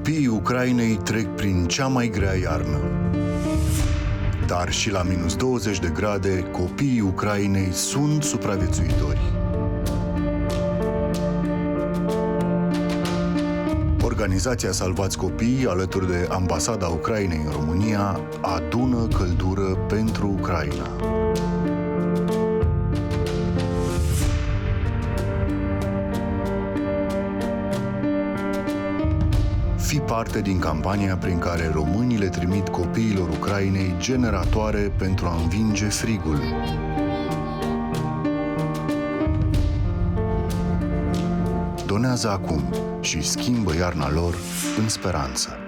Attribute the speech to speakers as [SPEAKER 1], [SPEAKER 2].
[SPEAKER 1] Copiii Ucrainei trec prin cea mai grea iarnă. Dar și la minus 20 de grade, copiii Ucrainei sunt supraviețuitori. Organizația Salvați Copiii, alături de Ambasada Ucrainei în România, adună căldură pentru Ucraina. Fii parte din campania prin care românii le trimit copiilor Ucrainei generatoare pentru a învinge frigul. Donează acum și schimbă iarna lor în speranță.